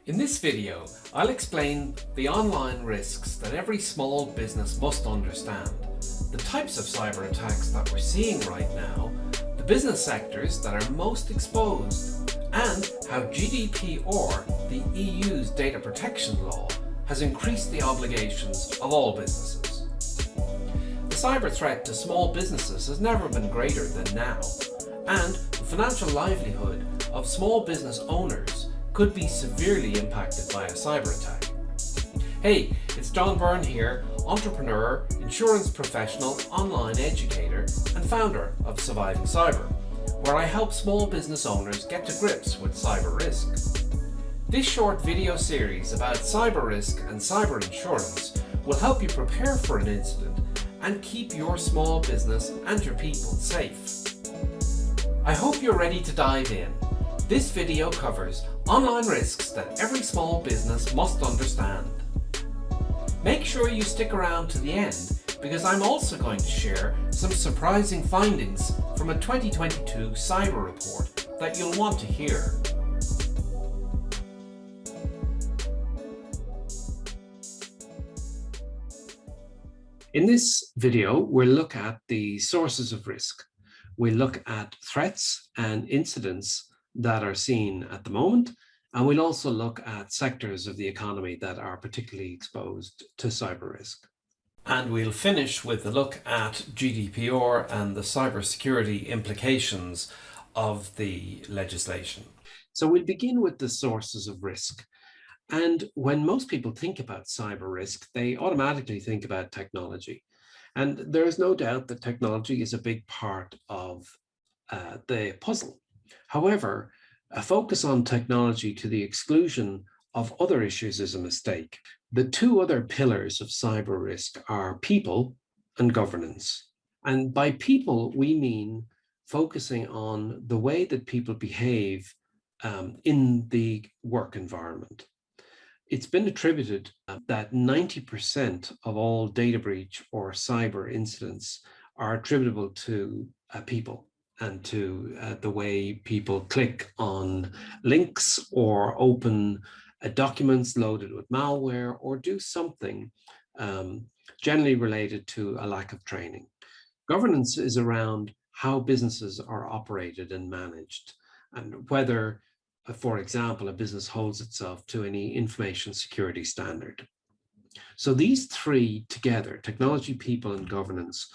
In this video, I'll explain the online risks that every small business must understand, the types of cyber attacks that we're seeing right now, the business sectors that are most exposed, and how GDPR, the EU's data protection law, has increased the obligations of all businesses. The cyber threat to small businesses has never been greater than now, and the financial livelihood of small business owners could be severely impacted by a cyber attack. Hey, it's John Byrne here, entrepreneur, insurance professional, online educator, and founder of Surviving Cyber, where I help small business owners get to grips with cyber risk. This short video series about cyber risk and cyber insurance will help you prepare for an incident and keep your small business and your people safe. I hope you're ready to dive in. This video covers online risks that every small business must understand. Make sure you stick around to the end because I'm also going to share some surprising findings from a 2022 cyber report that you'll want to hear. In this video, we'll look at the sources of risk. We'll look at threats and incidents that are seen at the moment, and we'll also look at sectors of the economy that are particularly exposed to cyber risk. And we'll finish with a look at GDPR and the cybersecurity implications of the legislation. So we'll begin with the sources of risk. And when most people think about cyber risk, they automatically think about technology. And there is no doubt that technology is a big part of the puzzle. However, a focus on technology to the exclusion of other issues is a mistake. The two other pillars of cyber risk are people and governance. And by people, we mean focusing on the way that people behave in the work environment. It's been attributed that 90% of all data breach or cyber incidents are attributable to people and to the way people click on links or open documents loaded with malware or do something generally related to a lack of training. Governance is around how businesses are operated and managed, and whether, for example, a business holds itself to any information security standard. So these three together, technology, people, and governance,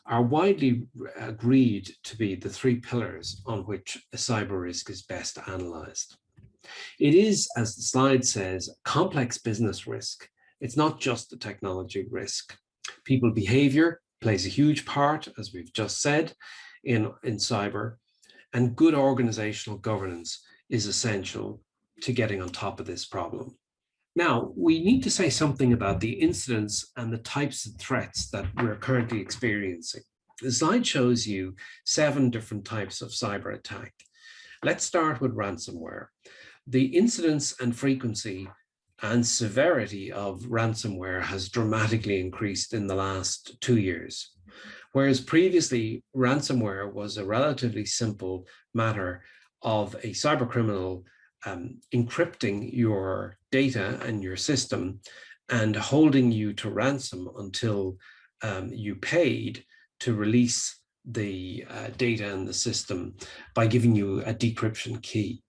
are widely agreed to be the three pillars on which a cyber risk is best analyzed. It is, as the slide says, a complex business risk. It's not just a technology risk. People behavior plays a huge part, as we've just said, in cyber, and good organizational governance is essential to getting on top of this problem. Now, we need to say something about the incidents and the types of threats that we're currently experiencing. The slide shows you 7 different types of cyber attack. Let's start with ransomware. The incidence and frequency and severity of ransomware has dramatically increased in the last 2 years. Whereas previously, ransomware was a relatively simple matter of a cyber criminal encrypting your data and your system and holding you to ransom until you paid to release the data and the system by giving you a decryption key.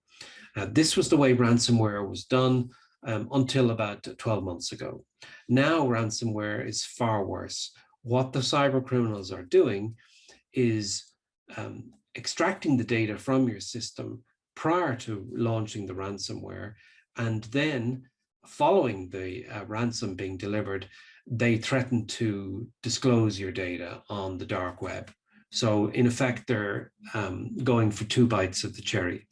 This was the way ransomware was done until about 12 months ago. Now ransomware is far worse. What the cyber criminals are doing is extracting the data from your system prior to launching the ransomware, and then following the ransom being delivered, they threaten to disclose your data on the dark web. So in effect, they're going for 2 bites of the cherry.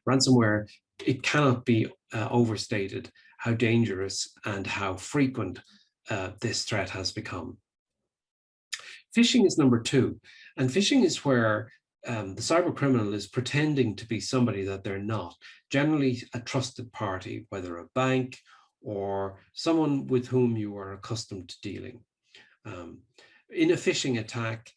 Ransomware, it cannot be overstated how dangerous and how frequent this threat has become. Phishing is number 2, and phishing is where the cyber criminal is pretending to be somebody that they're not, generally a trusted party, whether a bank or someone with whom you are accustomed to dealing. In a phishing attack,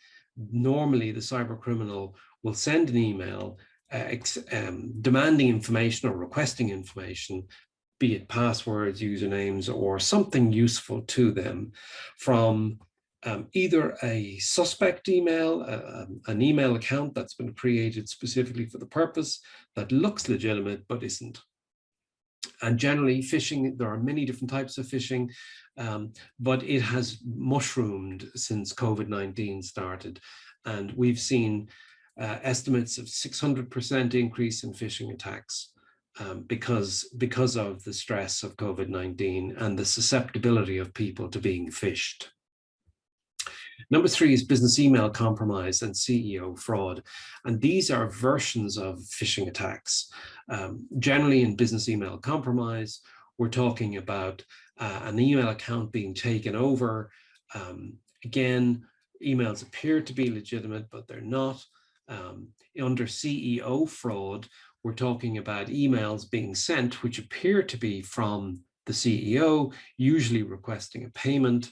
normally the cyber criminal will send an email demanding information or requesting information, be it passwords, usernames, or something useful to them from either a suspect email, an email account that's been created specifically for the purpose that looks legitimate but isn't. And generally phishing, there are many different types of phishing, but it has mushroomed since COVID-19 started. And we've seen estimates of 600% increase in phishing attacks because of the stress of COVID-19 and the susceptibility of people to being phished. Number 3 is business email compromise and CEO fraud. And these are versions of phishing attacks. Generally in business email compromise, we're talking about an email account being taken over. Again, emails appear to be legitimate, but they're not. Under CEO fraud, we're talking about emails being sent which appear to be from the CEO, usually requesting a payment.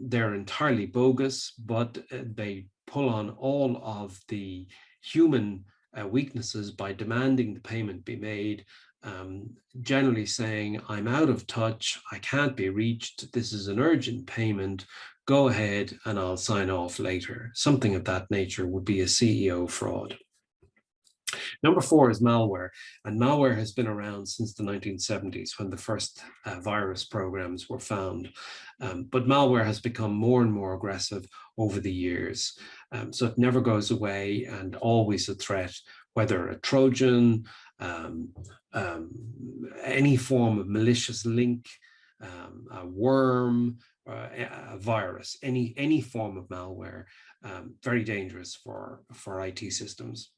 They're entirely bogus, but they pull on all of the human weaknesses by demanding the payment be made, generally saying, I'm out of touch, I can't be reached, this is an urgent payment, go ahead and I'll sign off later. Something of that nature would be a CEO fraud. Number 4 is malware, and malware has been around since the 1970s when the first virus programs were found. But malware has become more and more aggressive over the years. So it never goes away and always a threat, whether a Trojan, any form of malicious link, a worm, a virus, any form of malware, very dangerous for IT systems.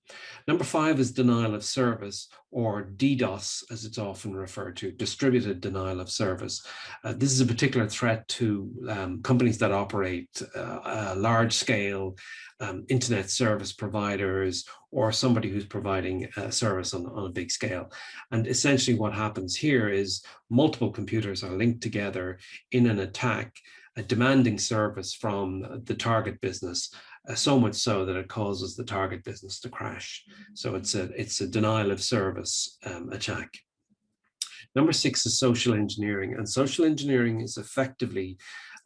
Number 5 is denial of service, or DDoS, as it's often referred to, distributed denial of service. This is a particular threat to companies that operate large-scale internet service providers, or somebody who's providing a service on a big scale. And essentially what happens here is multiple computers are linked together in an attack, demanding service from the target business, so much so that it causes the target business to crash. So it's a denial of service attack. Number 6 is social engineering, and social engineering is effectively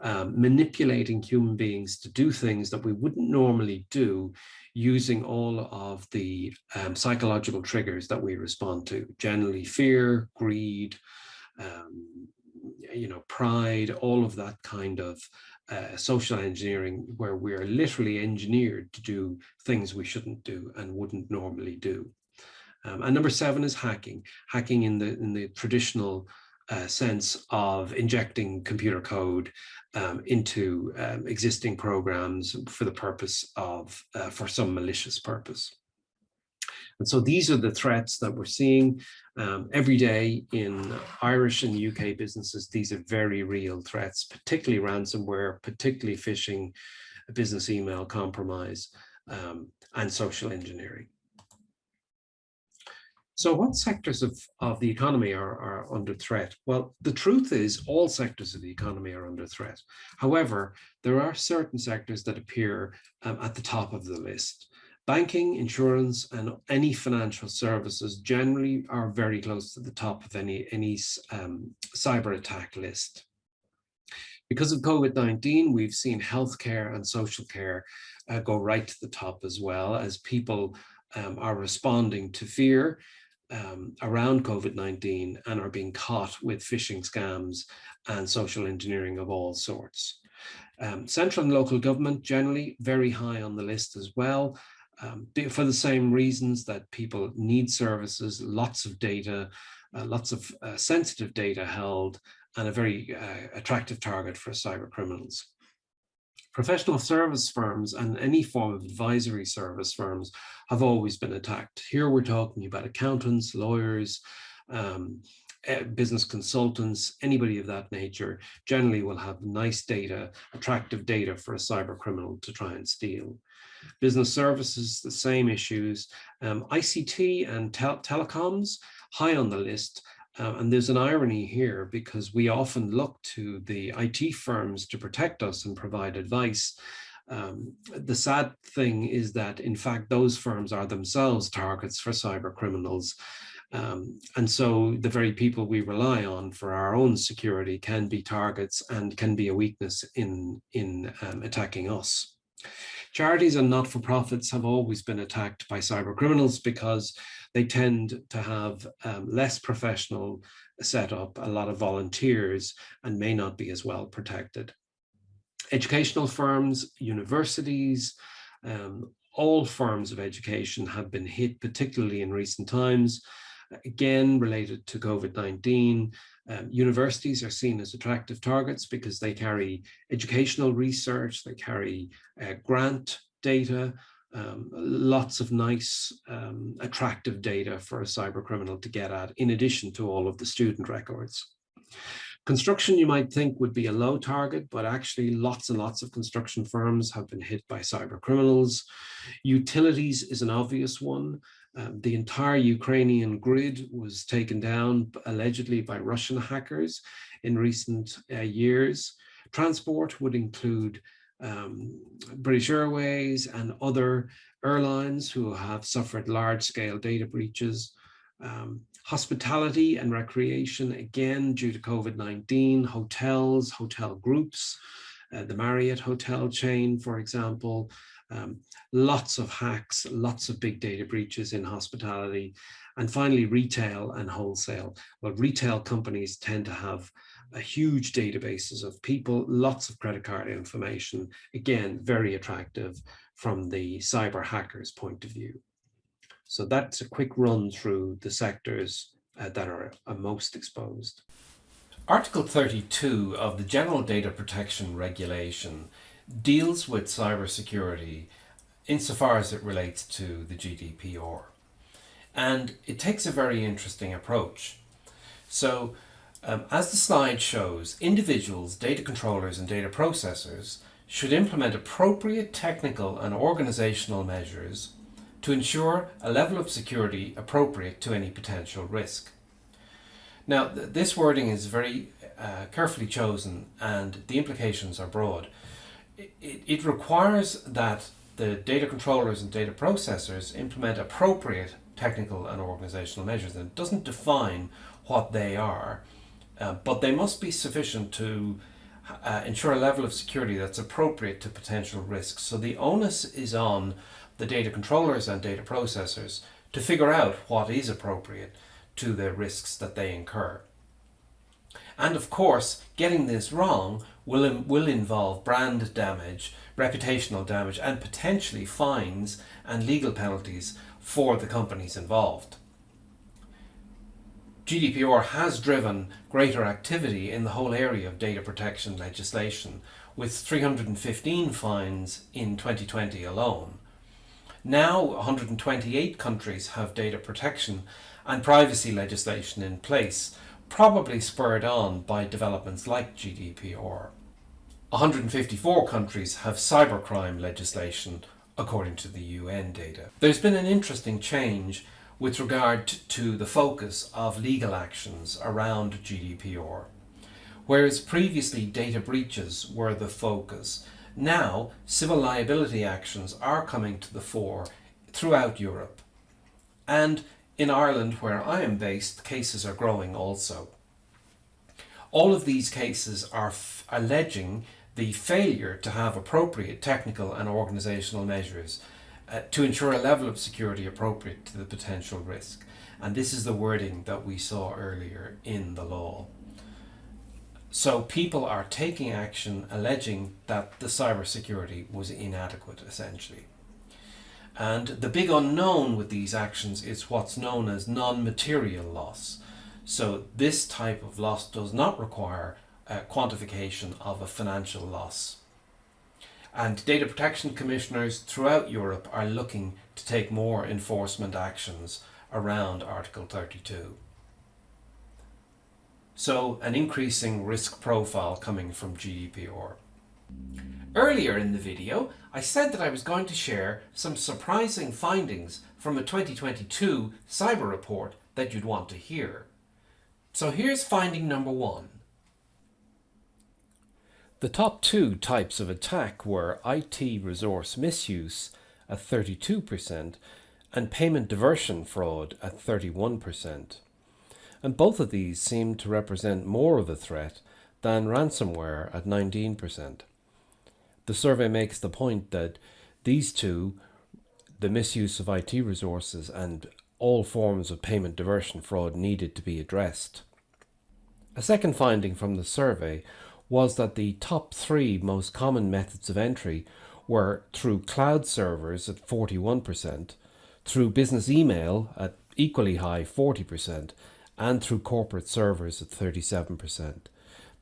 manipulating human beings to do things that we wouldn't normally do, using all of the psychological triggers that we respond to, generally fear, greed, pride, all of that kind of social engineering, where we're literally engineered to do things we shouldn't do and wouldn't normally do. And number 7 is hacking. Hacking in the traditional sense of injecting computer code into existing programs for the purpose of, for some malicious purpose. And so these are the threats that we're seeing every day in Irish and UK businesses. These are very real threats, particularly ransomware, particularly phishing, business email compromise, and social engineering. So what sectors of the economy are under threat? Well, the truth is all sectors of the economy are under threat. However, there are certain sectors that appear at the top of the list. Banking, insurance, and any financial services generally are very close to the top of any cyber attack list. Because of COVID-19, we've seen healthcare and social care go right to the top as well, as people are responding to fear around COVID-19 and are being caught with phishing scams and social engineering of all sorts. Central and local government generally very high on the list as well, for the same reasons that people need services, lots of data, lots of sensitive data held, and a very attractive target for cyber criminals. Professional service firms and any form of advisory service firms have always been attacked. Here we're talking about accountants, lawyers, business consultants, anybody of that nature generally will have nice data, attractive data for a cyber criminal to try and steal. Business services, the same issues. ICT and telecoms, high on the list. And there's an irony here, because we often look to the IT firms to protect us and provide advice. The sad thing is that, in fact, those firms are themselves targets for cyber criminals. And so the very people we rely on for our own security can be targets and can be a weakness in attacking us. Charities and not-for-profits have always been attacked by cyber criminals because they tend to have less professional setup, a lot of volunteers, and may not be as well protected. Educational firms, universities, all forms of education have been hit, particularly in recent times. Again, related to COVID-19, universities are seen as attractive targets because they carry educational research, they carry grant data, lots of nice, attractive data for a cyber criminal to get at, in addition to all of the student records. Construction, you might think, would be a low target, but actually lots and lots of construction firms have been hit by cyber criminals. Utilities is an obvious one. The entire Ukrainian grid was taken down allegedly by Russian hackers in recent years. Transport would include British Airways and other airlines who have suffered large-scale data breaches. Hospitality and recreation, again, due to COVID-19, hotels, hotel groups, the Marriott hotel chain, for example, lots of hacks, lots of big data breaches in hospitality. And finally, retail and wholesale. Well, retail companies tend to have huge databases of people, lots of credit card information, again, very attractive from the cyber hackers' point of view. So that's a quick run through the sectors that are most exposed. Article 32 of the General Data Protection Regulation deals with cybersecurity insofar as it relates to the GDPR. And it takes a very interesting approach. So, as the slide shows, individuals, data controllers and data processors should implement appropriate technical and organizational measures to ensure a level of security appropriate to any potential risk. Now, this wording is very carefully chosen and the implications are broad. It requires that the data controllers and data processors implement appropriate technical and organizational measures, and it doesn't define what they are, but they must be sufficient to ensure a level of security that's appropriate to potential risks. So the onus is on the data controllers and data processors to figure out what is appropriate to the risks that they incur. And of course, getting this wrong will involve brand damage, reputational damage, and potentially fines and legal penalties for the companies involved. GDPR has driven greater activity in the whole area of data protection legislation, with 315 fines in 2020 alone. Now 128 countries have data protection and privacy legislation in place, probably spurred on by developments like GDPR. 154 countries have cybercrime legislation, according to the UN data. There's been an interesting change with regard to the focus of legal actions around GDPR. Whereas previously data breaches were the focus, now civil liability actions are coming to the fore throughout Europe. And in Ireland, where I am based, cases are growing also. All of these cases are alleging the failure to have appropriate technical and organisational measures to ensure a level of security appropriate to the potential risk. And this is the wording that we saw earlier in the law. So people are taking action alleging that the cybersecurity was inadequate, essentially. And the big unknown with these actions is what's known as non-material loss. So this type of loss does not require quantification of a financial loss. And data protection commissioners throughout Europe are looking to take more enforcement actions around Article 32. So an increasing risk profile coming from GDPR. Earlier in the video, I said that I was going to share some surprising findings from a 2022 cyber report that you'd want to hear. So here's finding number 1. The top two types of attack were IT resource misuse at 32% and payment diversion fraud at 31%. And both of these seem to represent more of a threat than ransomware at 19%. The survey makes the point that these two, the misuse of IT resources and all forms of payment diversion fraud, needed to be addressed. A second finding from the survey was that the top three most common methods of entry were through cloud servers at 41%, through business email at equally high 40%, and through corporate servers at 37%.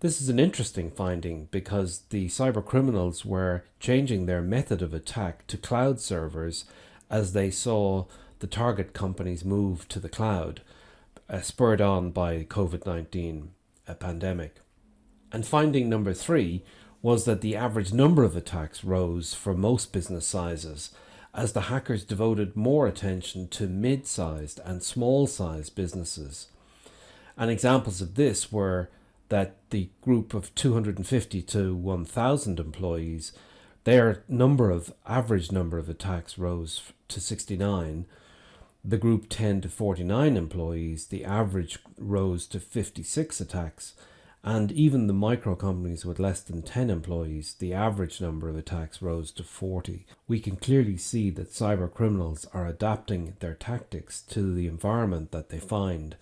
This is an interesting finding because the cyber criminals were changing their method of attack to cloud servers as they saw the target companies move to the cloud, spurred on by the COVID-19 pandemic. And finding number 3 was that the average number of attacks rose for most business sizes as the hackers devoted more attention to mid-sized and small-sized businesses. And examples of this were that the group of 250 to 1,000 employees, their average number of attacks rose to 69. The group 10 to 49 employees, the average rose to 56 attacks. And even the micro companies with less than 10 employees, the average number of attacks rose to 40. We can clearly see that cyber criminals are adapting their tactics to the environment that they find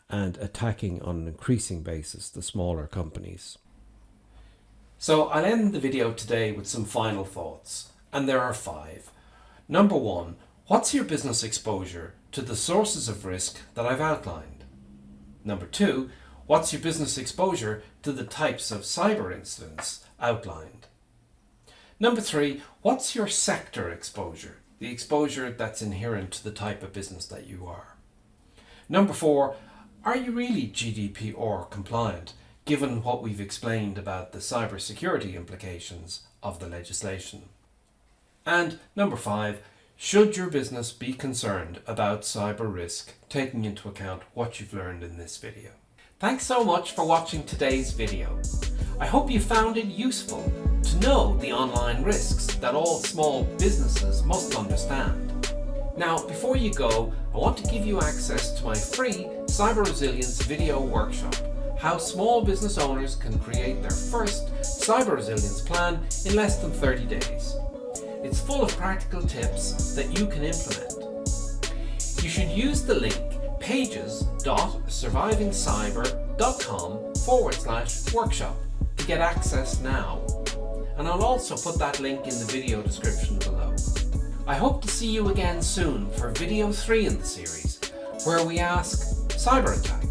and attacking on an increasing basis the smaller companies. So I'll end the video today with some final thoughts, and there are 5. Number 1, what's your business exposure to the sources of risk that I've outlined? Number 2, what's your business exposure to the types of cyber incidents outlined? Number 3, what's your sector exposure, the exposure that's inherent to the type of business that you are? Number 4, are you really GDPR compliant, given what we've explained about the cybersecurity implications of the legislation? And number 5, should your business be concerned about cyber risk, taking into account what you've learned in this video? Thanks so much for watching today's video. I hope you found it useful to know the online risks that all small businesses must understand. Now, before you go, I want to give you access to my free Cyber Resilience video workshop, how small business owners can create their first cyber resilience plan in less than 30 days. It's full of practical tips that you can implement. You should use the link pages.survivingcyber.com/workshop to get access now. And I'll also put that link in the video description below. I hope to see you again soon for video 3 in the series, where we ask, cyber attack,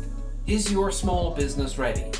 is your small business ready?